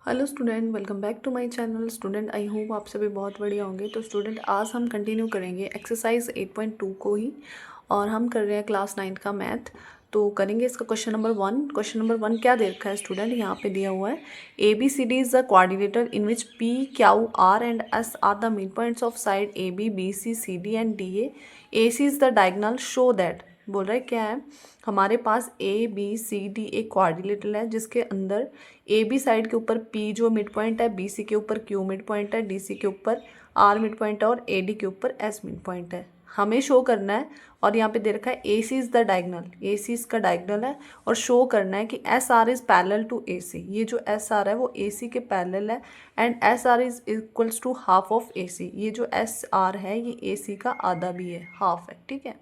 Hello student, welcome back to my channel. Student, I hope आप सभी बहुत बढ़िया होंगे। तो स्टूडेंट, आज हम कंटिन्यू करेंगे एक्सरसाइज 8.2 को ही, और हम कर रहे हैं क्लास 9 का मैथ। तो करेंगे इसका क्वेश्चन नंबर 1। क्वेश्चन नंबर 1 क्या दे रखा है स्टूडेंट? यहाँ पे दिया हुआ है A B C D is the quadrilateral in which P Q R and S are the mid points of side A B B C D and D A C is the diagonal show that. बोल रहा है क्या है, हमारे पास A B C D एक quadrilateral है जिसके अंदर ए बी साइड के ऊपर पी जो मिड पॉइंट है, बी सी के ऊपर क्यू मिड पॉइंट है, डी सी के ऊपर आर मिड पॉइंट है और ए डी के ऊपर एस मिड पॉइंट है। हमें शो करना है, और यहाँ पे दे रखा है A C is the diagonal, A C इसका डायगोनल है, और शो करना है कि S R is parallel to A C. ये जो एस आर है वो ए सी के पैरेलल है, and S R is equals to half of A C. ये जो एस आर है ये ए सी का आधा भी है, हाफ है, ठीक है।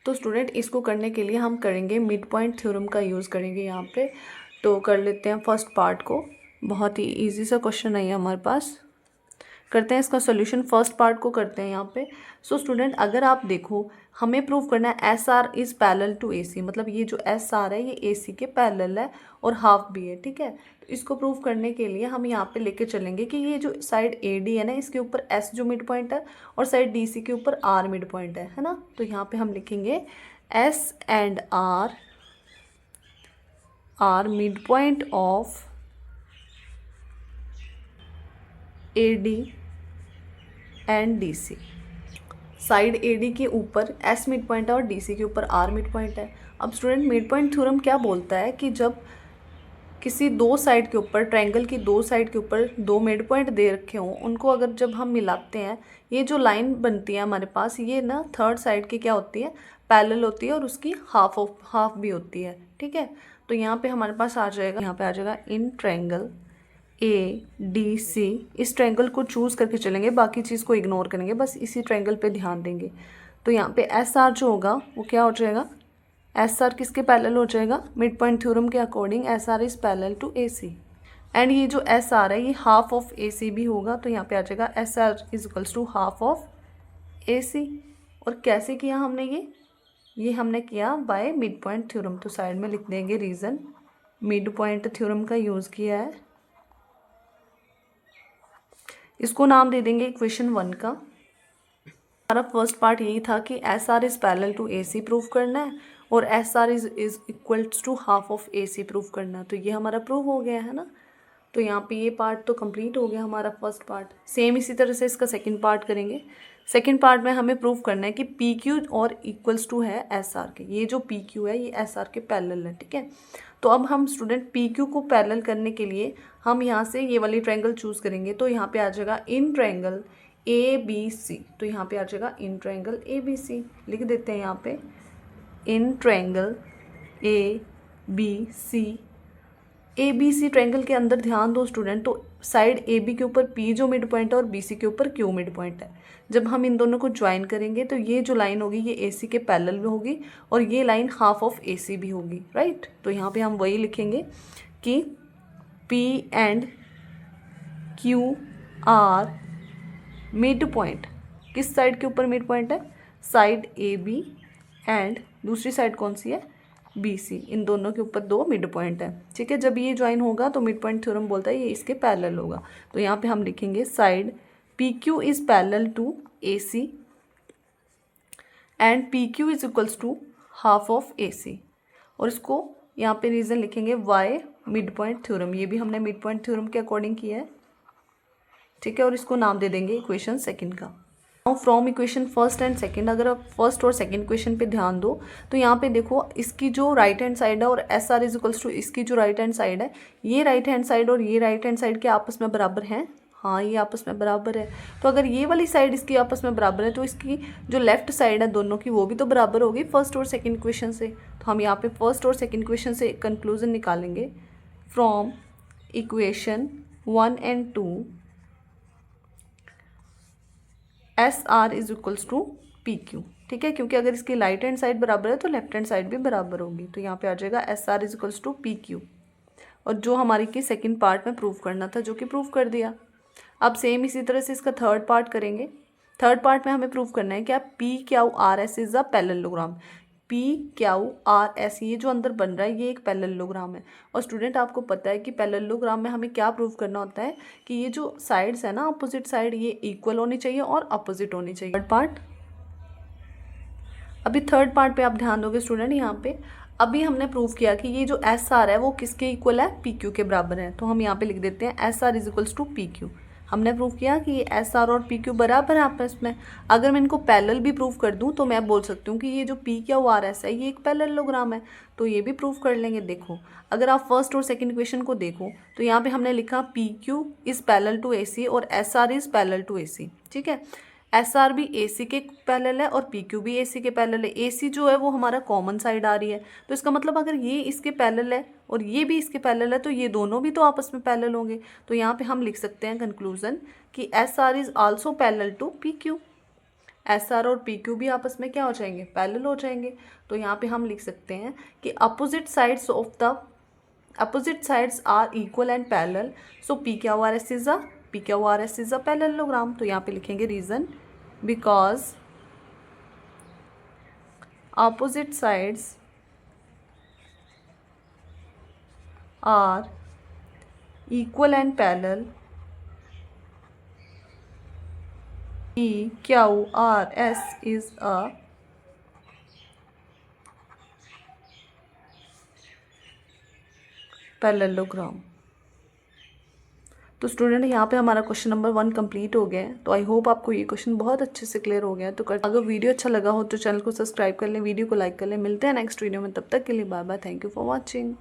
तो स्टूडेंट, इसको करने के लिए हम करेंगे मिड पॉइंट थ्योरम का यूज़ करेंगे यहाँ पे। तो कर लेते हैं फर्स्ट पार्ट को। बहुत ही इजी सा क्वेश्चन है ये हमारे पास। करते हैं इसका सॉल्यूशन। फर्स्ट पार्ट को करते हैं यहाँ पे। सो स्टूडेंट, अगर आप देखो, हमें प्रूव करना है S R is parallel to A C, मतलब ये जो एस आर है ये ए सी के पैरेलल है और हाफ भी है, ठीक है। तो इसको प्रूव करने के लिए हम यहाँ पे लेके चलेंगे कि ये जो साइड ए डी है ना, इसके ऊपर एस जो मिड पॉइंट है, और साइड डी सी के ऊपर आर मिड पॉइंट है ना। तो यहाँ पे हम लिखेंगे S and R mid point of A D and D C. Side A D के ऊपर एस मिड पॉइंट है और डी सी के ऊपर आर मिड पॉइंट है। अब स्टूडेंट, मिड पॉइंट थ्योरम क्या बोलता है कि जब किसी दो साइड के ऊपर, ट्रायंगल की दो साइड के ऊपर दो मिड पॉइंट दे रखे हों, उनको अगर जब हम मिलाते हैं, ये जो लाइन बनती है हमारे पास, ये ना थर्ड साइड की क्या होती है, पैरेलल होती है, और उसकी हाफ भी होती है, ठीक है। तो यहाँ पे हमारे पास आ जाएगा, यहाँ पे आ जाएगा इन ट्रायंगल ए डी सी। इस ट्रायंगल को चूज़ करके चलेंगे, बाकी चीज़ को इग्नोर करेंगे, बस इसी ट्रायंगल पे ध्यान देंगे। तो यहाँ पे एस आर जो होगा वो क्या हो जाएगा, एस आर किसके पैरेलल हो जाएगा, मिड पॉइंट थ्योरम के according S R is parallel to A C. And ये जो एस आर है ये हाफ ऑफ ए सी भी होगा, तो यहाँ पे आ जाएगा S R is equals to half of A C. और कैसे किया हमने ये हमने किया बाय मिड पॉइंट थ्योरम। तो साइड में लिख देंगे रीज़न, मिड पॉइंट थ्योरम का यूज़ किया है। इसको नाम दे देंगे इक्वेशन 1 का। हमारा फर्स्ट पार्ट यही था कि S R is parallel to A C prove करना है, और S R is equals to half of A C prove करना है। तो ये हमारा प्रूव हो गया है ना। तो यहाँ पे ये पार्ट तो कंप्लीट हो गया हमारा फर्स्ट पार्ट। सेम इसी तरह से इसका सेकंड पार्ट करेंगे। सेकंड पार्ट में हमें प्रूव करना है कि पी क्यू और इक्वल्स टू है एस आर के। ये जो पी क्यू है ये एस आर के पैरेलल है, ठीक है। तो अब हम स्टूडेंट पी क्यू को पैरेलल करने के लिए हम यहाँ से ये वाली ट्रायंगल चूज़ करेंगे। तो यहाँ पे आ जाएगा इन ट्रायंगल ए बी सी। तो यहाँ पे आ जाएगा इन ट्रायंगल ए बी सी, लिख देते हैं यहाँ पे in triangle A B C. A B C triangle के अंदर ध्यान दो स्टूडेंट, तो साइड ए बी के ऊपर पी जो मिड पॉइंट है और बी सी के ऊपर क्यू मिड पॉइंट है। जब हम इन दोनों को ज्वाइन करेंगे तो ये जो लाइन होगी ये ए सी के पैरेलल में होगी, और ये लाइन हाफ ऑफ ए सी भी होगी, राइट। तो यहाँ पे हम वही लिखेंगे कि P and Q R mid point. किस साइड के ऊपर मिड पॉइंट है, साइड ए बी, एंड दूसरी साइड कौन सी है, बी सी। इन दोनों के ऊपर दो मिड पॉइंट है, ठीक है। जब ये ज्वाइन होगा तो मिड पॉइंट थ्योरम बोलता है ये इसके पैरेलल होगा। तो यहाँ पे हम लिखेंगे side P Q is parallel to A C and P Q is equals to half of A C. और इसको यहाँ पे रीज़न लिखेंगे वाई मिड पॉइंट थ्योरम। ये भी हमने मिड पॉइंट थ्योरम के अकॉर्डिंग किया है, ठीक है। और इसको नाम दे देंगे इक्वेशन सेकंड का। Now from equation first and second, अगर आप फर्स्ट और सेकंड इक्वेशन पे ध्यान दो तो यहाँ पे देखो इसकी जो राइट हैंड साइड है और S R is equals to इसकी जो राइट हैंड साइड है, ये राइट हैंड साइड और ये राइट हैंड साइड के आपस में बराबर हैं। हाँ, ये आपस में बराबर है। तो अगर ये वाली साइड इसकी आपस में बराबर है तो इसकी जो लेफ्ट साइड है दोनों की वो भी तो बराबर होगी फर्स्ट और सेकंड इक्वेशन से। तो हम यहाँ पे फर्स्ट और सेकंड इक्वेशन से कंक्लूजन निकालेंगे from equation 1 and 2 S R is equals to P Q, ठीक है। क्योंकि अगर इसकी राइट हैंड साइड बराबर है तो लेफ्ट हैंड साइड भी बराबर होगी। तो यहाँ पे आ जाएगा S R is equals to P Q, और जो हमारी की सेकंड पार्ट में प्रूव करना था, जो कि प्रूव कर दिया। अब सेम इसी तरह से इसका थर्ड पार्ट करेंगे। थर्ड पार्ट में हमें प्रूव करना है क्या, P Q R S is a parallelogram. PQRS, ये जो अंदर बन रहा है ये एक पैरेललोग्राम है। और स्टूडेंट आपको पता है कि पैरेललोग्राम में हमें क्या प्रूव करना होता है कि ये जो साइड्स है ना, अपोजिट साइड, ये इक्वल होनी चाहिए और अपोजिट होनी चाहिए। थर्ड पार्ट, अभी थर्ड पार्ट पे आप ध्यान दोगे स्टूडेंट, यहाँ पे अभी हमने प्रूव किया कि ये जो SR है वो किसके इक्वल है, PQ के बराबर है। तो हम यहाँ पे लिख देते हैं SR is equals to PQ। हमने प्रूव किया कि ये SR और PQ बराबर है आपस में। अगर मैं इनको पैरेलल भी प्रूव कर दूं तो मैं बोल सकती हूँ कि ये जो PQRS है ये एक पैरेललोग्राम है, तो ये भी प्रूव कर लेंगे। देखो अगर आप फर्स्ट और सेकंड इक्वेशन को देखो तो यहाँ पे हमने लिखा PQ is parallel to AC और SR is parallel to AC, ठीक है। SR भी AC के पैरेलल है और PQ भी AC के पैरेलल है। AC जो है वो हमारा कॉमन साइड आ रही है, तो इसका मतलब अगर ये इसके पैरेलल है और ये भी इसके पैरेलल है तो ये दोनों भी तो आपस में पैरेलल होंगे। तो यहाँ पे हम लिख सकते हैं कंक्लूजन कि SR is also parallel to PQ। SR और PQ भी आपस में क्या हो जाएंगे, पैरेलल हो जाएंगे। तो यहाँ पे हम लिख सकते हैं कि opposite sides are equal and parallel, so PQRS is a parallelogram. तो यहाँ पे लिखेंगे reason because opposite sides are equal and parallel, PQRS is a parallelogram. तो स्टूडेंट यहाँ पे हमारा क्वेश्चन नंबर 1 कंप्लीट हो गया है। तो आई होप आपको ये क्वेश्चन बहुत अच्छे से क्लियर हो गया है। तो अगर वीडियो अच्छा लगा हो तो चैनल को सब्सक्राइब कर लें, वीडियो को लाइक कर लें। मिलते हैं नेक्स्ट वीडियो में, तब तक के लिए bye bye, thank you for watching.